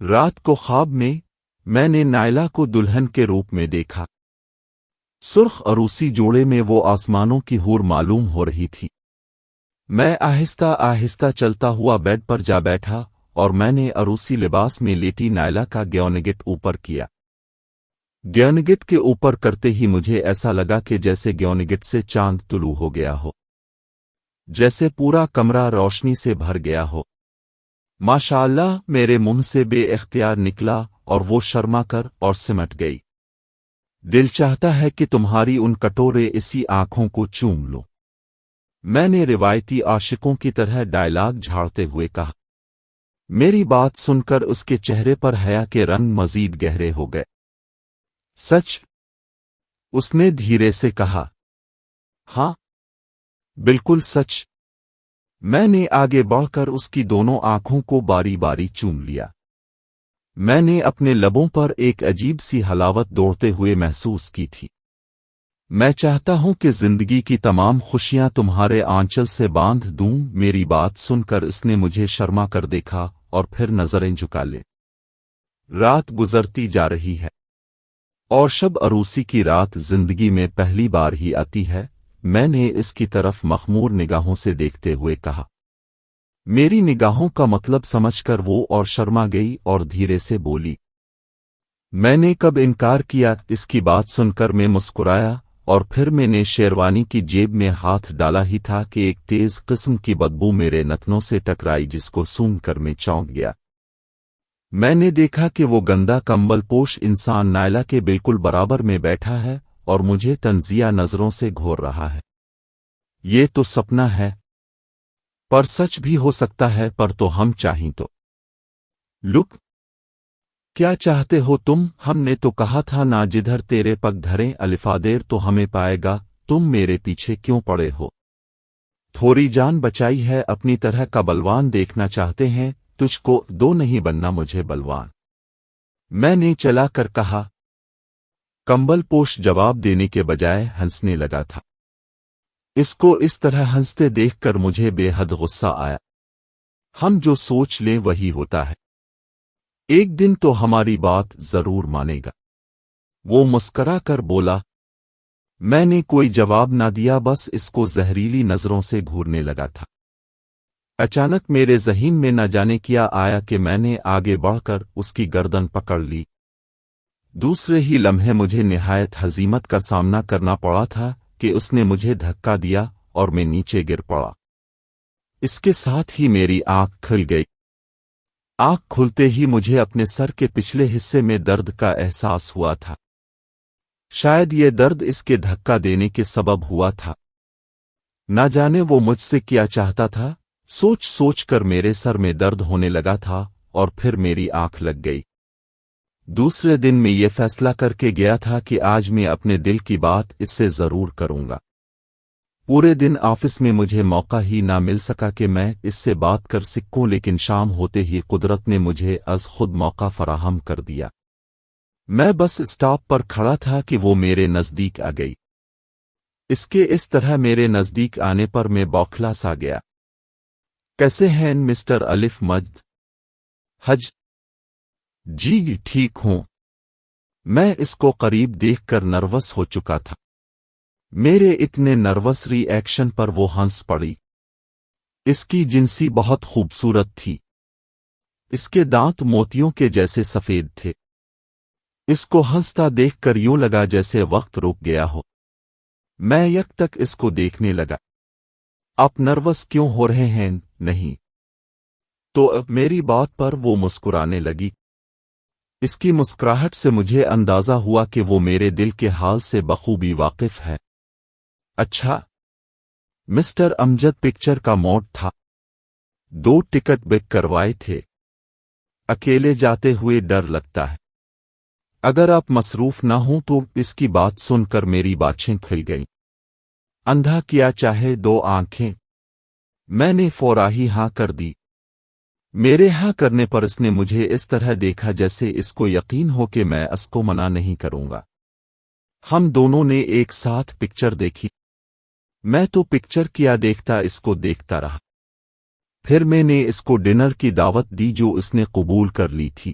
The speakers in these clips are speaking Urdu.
رات کو خواب میں نے نائلہ کو دلہن کے روپ میں دیکھا۔ سرخ عروسی جوڑے میں وہ آسمانوں کی حور معلوم ہو رہی تھی۔ میں آہستہ آہستہ چلتا ہوا بیڈ پر جا بیٹھا اور میں نے عروسی لباس میں لیٹی نائلہ کا گیونگٹ اوپر کیا۔ گیونگٹ کے اوپر کرتے ہی مجھے ایسا لگا کہ جیسے گیونگٹ سے چاند طلوع ہو گیا ہو، جیسے پورا کمرہ روشنی سے بھر گیا ہو۔ ماشاءاللہ میرے منہ سے بے اختیار نکلا اور وہ شرما کر اور سمٹ گئی۔ دل چاہتا ہے کہ تمہاری ان کٹورے اسی آنکھوں کو چوم لو، میں نے روایتی عاشقوں کی طرح ڈائلاگ جھاڑتے ہوئے کہا۔ میری بات سن کر اس کے چہرے پر حیا کے رنگ مزید گہرے ہو گئے۔ سچ؟ اس نے دھیرے سے کہا۔ ہاں بالکل سچ۔ میں نے آگے بڑھ کر اس کی دونوں آنکھوں کو باری باری چوم لیا۔ میں نے اپنے لبوں پر ایک عجیب سی حلاوت دوڑتے ہوئے محسوس کی تھی۔ میں چاہتا ہوں کہ زندگی کی تمام خوشیاں تمہارے آنچل سے باندھ دوں۔ میری بات سن کر اس نے مجھے شرما کر دیکھا اور پھر نظریں جھکا لے۔ رات گزرتی جا رہی ہے اور شب عروسی کی رات زندگی میں پہلی بار ہی آتی ہے۔ میں نے اس کی طرف مخمور نگاہوں سے دیکھتے ہوئے کہا۔ میری نگاہوں کا مطلب سمجھ کر وہ اور شرما گئی اور دھیرے سے بولی۔ میں نے کب انکار کیا؟ اس کی بات سن کر میں مسکرایا اور پھر میں نے شیروانی کی جیب میں ہاتھ ڈالا ہی تھا کہ ایک تیز قسم کی بدبو میرے نتنوں سے ٹکرائی، جس کو سونگھ کر میں چونک گیا۔ میں نے دیکھا کہ وہ گندا کمبل پوش انسان نائلہ کے بالکل برابر میں بیٹھا ہے اور مجھے تنزیہ نظروں سے گھور رہا ہے۔ یہ تو سپنا ہے، پر سچ بھی ہو سکتا ہے، پر تو ہم چاہیں تو۔ لک، کیا چاہتے ہو تم؟ ہم نے تو کہا تھا نا، جدھر تیرے پگ دھریں الفادیر تو ہمیں پائے گا۔ تم میرے پیچھے کیوں پڑے ہو؟ تھوڑی جان بچائی ہے، اپنی طرح کا بلوان دیکھنا چاہتے ہیں؟ تجھ کو دو نہیں بننا، مجھے بلوان، میں نے چلا کر کہا۔ کمبل پوش جواب دینے کے بجائے ہنسنے لگا تھا۔ اس کو اس طرح ہنستے دیکھ کر مجھے بے حد غصہ آیا۔ ہم جو سوچ لیں وہی ہوتا ہے، ایک دن تو ہماری بات ضرور مانے گا۔ وہ مسکرا کر بولا۔ میں نے کوئی جواب نہ دیا، بس اس کو زہریلی نظروں سے گھورنے لگا تھا۔ اچانک میرے ذہن میں نہ جانے کیا آیا کہ میں نے آگے بڑھ کر اس کی گردن پکڑ لی۔ دوسرے ہی لمحے مجھے نہایت ہزیمت کا سامنا کرنا پڑا تھا کہ اس نے مجھے دھکا دیا اور میں نیچے گر پڑا۔ اس کے ساتھ ہی میری آنکھ کھل گئی۔ آنکھ کھلتے ہی مجھے اپنے سر کے پچھلے حصے میں درد کا احساس ہوا تھا۔ شاید یہ درد اس کے دھکا دینے کے سبب ہوا تھا۔ نہ جانے وہ مجھ سے کیا چاہتا تھا۔ سوچ سوچ کر میرے سر میں درد ہونے لگا تھا اور پھر میری آنکھ لگ گئی۔ دوسرے دن میں یہ فیصلہ کر کے گیا تھا کہ آج میں اپنے دل کی بات اس سے ضرور کروں گا۔ پورے دن آفس میں مجھے موقع ہی نہ مل سکا کہ میں اس سے بات کر سکوں، لیکن شام ہوتے ہی قدرت نے مجھے از خود موقع فراہم کر دیا۔ میں بس اسٹاپ پر کھڑا تھا کہ وہ میرے نزدیک آ گئی۔ اس کے اس طرح میرے نزدیک آنے پر میں بوکھلا سا گیا۔ کیسے ہیں مسٹر الف مجد؟ حج؟ جی ٹھیک ہوں۔ میں اس کو قریب دیکھ کر نروس ہو چکا تھا۔ میرے اتنے نروس ری ایکشن پر وہ ہنس پڑی۔ اس کی جنسی بہت خوبصورت تھی۔ اس کے دانت موتیوں کے جیسے سفید تھے۔ اس کو ہنستا دیکھ کر یوں لگا جیسے وقت رک گیا ہو۔ میں یک تک اس کو دیکھنے لگا۔ آپ نروس کیوں ہو رہے ہیں؟ نہیں تو اب میری بات پر وہ مسکرانے لگی۔ اس کی مسکراہٹ سے مجھے اندازہ ہوا کہ وہ میرے دل کے حال سے بخوبی واقف ہے۔ اچھا مسٹر امجد، پکچر کا موڈ تھا، 2 ٹکٹ بک کروائے تھے۔ اکیلے جاتے ہوئے ڈر لگتا ہے۔ اگر آپ مصروف نہ ہوں تو۔ اس کی بات سن کر میری باچھیں کھل گئیں۔ اندھا کیا چاہے 2 آنکھیں۔ میں نے فورا ہی ہاں کر دی۔ میرے ہاں کرنے پر اس نے مجھے اس طرح دیکھا جیسے اس کو یقین ہو کہ میں اس کو منع نہیں کروں گا۔ ہم دونوں نے ایک ساتھ پکچر دیکھی۔ میں تو پکچر کیا دیکھتا اس کو دیکھتا رہا۔ پھر میں نے اس کو ڈنر کی دعوت دی جو اس نے قبول کر لی تھی۔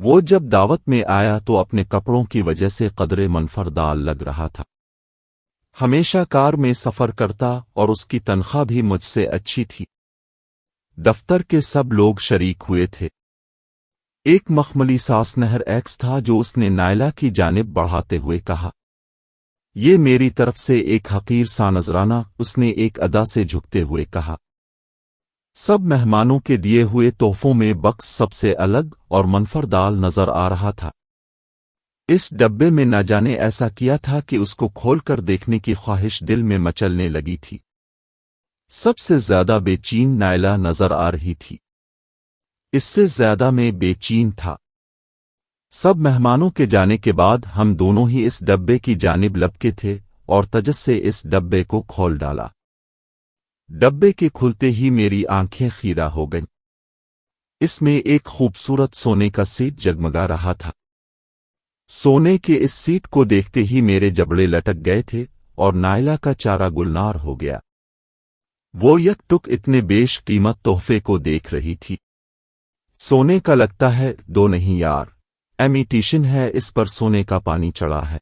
وہ جب دعوت میں آیا تو اپنے کپڑوں کی وجہ سے قدرے منفردال لگ رہا تھا۔ ہمیشہ کار میں سفر کرتا اور اس کی تنخواہ بھی مجھ سے اچھی تھی۔ دفتر کے سب لوگ شریک ہوئے تھے۔ ایک مخملی ساس نہر ایکس تھا جو اس نے نائلہ کی جانب بڑھاتے ہوئے کہا، یہ میری طرف سے ایک حقیر سا نذرانہ، اس نے ایک ادا سے جھکتے ہوئے کہا۔ سب مہمانوں کے دیے ہوئے تحفوں میں بکس سب سے الگ اور منفردال نظر آ رہا تھا۔ اس ڈبے میں نہ جانے ایسا کیا تھا کہ اس کو کھول کر دیکھنے کی خواہش دل میں مچلنے لگی تھی۔ سب سے زیادہ بے چین نائلہ نظر آ رہی تھی۔ اس سے زیادہ میں بے چین تھا۔ سب مہمانوں کے جانے کے بعد ہم دونوں ہی اس ڈبے کی جانب لپکے تھے اور تجس سے اس ڈبے کو کھول ڈالا۔ ڈبے کے کھلتے ہی میری آنکھیں خیرہ ہو گئیں۔ اس میں ایک خوبصورت سونے کا سیٹ جگمگا رہا تھا۔ سونے کے اس سیٹ کو دیکھتے ہی میرے جبڑے لٹک گئے تھے اور نائلہ کا چارہ گلنار ہو گیا۔ وہ یک ٹک اتنے بیش قیمت تحفے کو دیکھ رہی تھی۔ سونے کا لگتا ہے، دو نہیں یار، امیٹیشن ہے، اس پر سونے کا پانی چڑھا ہے۔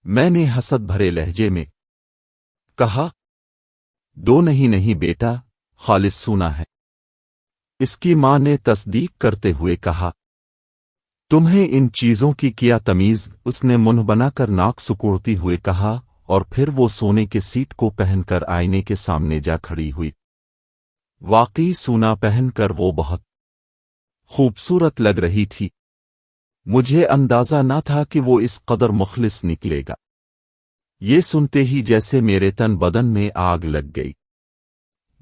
میں نے حسد بھرے لہجے میں کہا، دو نہیں بیٹا، خالص سونا ہے۔ اس کی ماں نے تصدیق کرتے ہوئے کہا، تمہیں ان چیزوں کی کیا تمیز؟ اس نے منہ بنا کر ناک سکوڑتی ہوئے کہا اور پھر وہ سونے کے سیٹ کو پہن کر آئینے کے سامنے جا کھڑی ہوئی۔ واقعی سونا پہن کر وہ بہت خوبصورت لگ رہی تھی۔ مجھے اندازہ نہ تھا کہ وہ اس قدر مخلص نکلے گا۔ یہ سنتے ہی جیسے میرے تن بدن میں آگ لگ گئی۔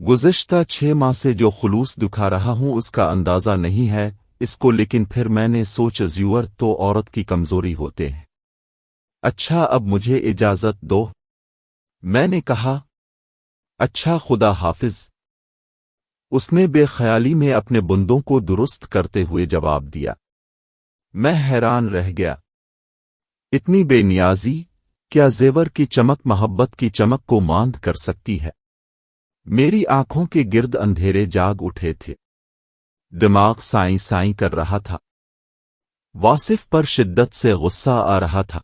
گزشتہ 6 ماہ سے جو خلوص دکھا رہا ہوں اس کا اندازہ نہیں ہے اس کو، لیکن پھر میں نے سوچ زیور تو عورت کی کمزوری ہوتے ہیں۔ اچھا اب مجھے اجازت دو، میں نے کہا۔ اچھا خدا حافظ، اس نے بے خیالی میں اپنے بندوں کو درست کرتے ہوئے جواب دیا۔ میں حیران رہ گیا۔ اتنی بے نیازی، کیا زیور کی چمک محبت کی چمک کو ماند کر سکتی ہے؟ میری آنکھوں کے گرد اندھیرے جاگ اٹھے تھے۔ دماغ سائیں سائیں کر رہا تھا۔ واصف پر شدت سے غصہ آ رہا تھا۔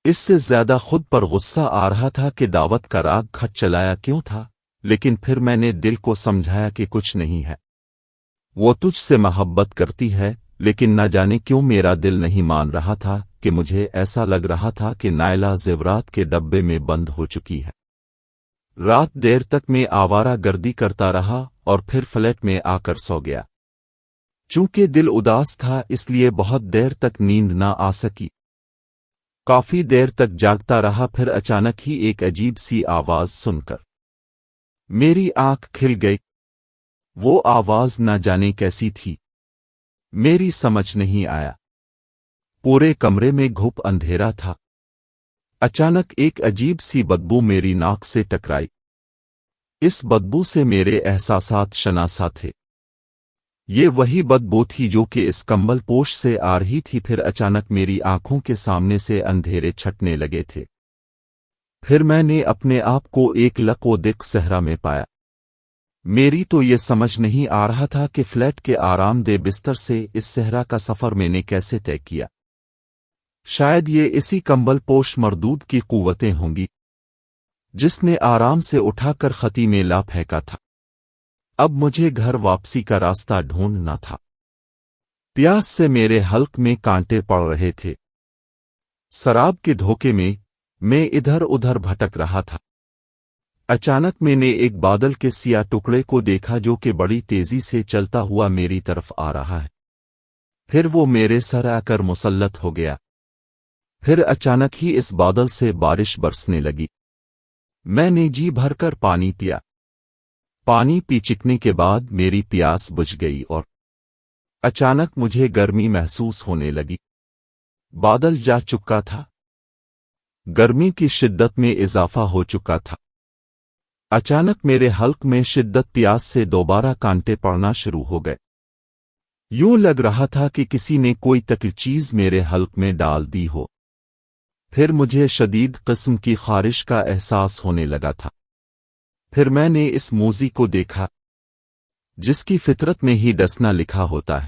اس سے زیادہ خود پر غصہ آ رہا تھا کہ دعوت کا راگ کھٹ چلایا کیوں تھا، لیکن پھر میں نے دل کو سمجھایا کہ کچھ نہیں ہے۔ وہ تجھ سے محبت کرتی ہے، لیکن نہ جانے کیوں میرا دل نہیں مان رہا تھا کہ مجھے ایسا لگ رہا تھا کہ نائلہ زیورات کے ڈبے میں بند ہو چکی ہے۔ رات دیر تک میں آوارہ گردی کرتا رہا اور پھر فلیٹ میں آ کر سو گیا۔ چونکہ دل اداس تھا اس لیے بہت دیر تک نیند نہ آ سکی۔ کافی دیر تک جاگتا رہا، پھر اچانک ہی ایک عجیب سی آواز سن کر میری آنکھ کھل گئی۔ وہ آواز نہ جانے کیسی تھی، میری سمجھ نہیں آیا۔ پورے کمرے میں گھپ اندھیرا تھا۔ اچانک ایک عجیب سی بدبو میری ناک سے ٹکرائی۔ اس بدبو سے میرے احساسات شناسا تھے۔ یہ وہی بدبو تھی جو کہ اس کمبل پوش سے آ رہی تھی۔ پھر اچانک میری آنکھوں کے سامنے سے اندھیرے چھٹنے لگے تھے۔ پھر میں نے اپنے آپ کو ایک لق و دق صحرا میں پایا۔ میری تو یہ سمجھ نہیں آ رہا تھا کہ فلیٹ کے آرام دہ بستر سے اس صحرا کا سفر میں نے کیسے طے کیا۔ شاید یہ اسی کمبل پوش مردود کی قوتیں ہوں گی جس نے آرام سے اٹھا کر خطی میں لا پھینکا تھا۔ اب مجھے گھر واپسی کا راستہ ڈھونڈنا تھا۔ پیاس سے میرے حلق میں کانٹے پڑ رہے تھے۔ سراب کے دھوکے میں ادھر ادھر بھٹک رہا تھا۔ اچانک میں نے ایک بادل کے سیاہ ٹکڑے کو دیکھا جو کہ بڑی تیزی سے چلتا ہوا میری طرف آ رہا ہے۔ پھر وہ میرے سر آ کر مسلط ہو گیا۔ پھر اچانک ہی اس بادل سے بارش برسنے لگی۔ میں نے جی بھر کر پانی پیا۔ پانی پی چکنے کے بعد میری پیاس بجھ گئی اور اچانک مجھے گرمی محسوس ہونے لگی۔ بادل جا چکا تھا۔ گرمی کی شدت میں اضافہ ہو چکا تھا۔ اچانک میرے حلق میں شدت پیاس سے دوبارہ کانٹے پڑنا شروع ہو گئے۔ یوں لگ رہا تھا کہ کسی نے کوئی تکل چیز میرے حلق میں ڈال دی ہو۔ پھر مجھے شدید قسم کی خارش کا احساس ہونے لگا تھا۔ پھر میں نے اس موذی کو دیکھا جس کی فطرت میں ہی ڈسنا لکھا ہوتا ہے۔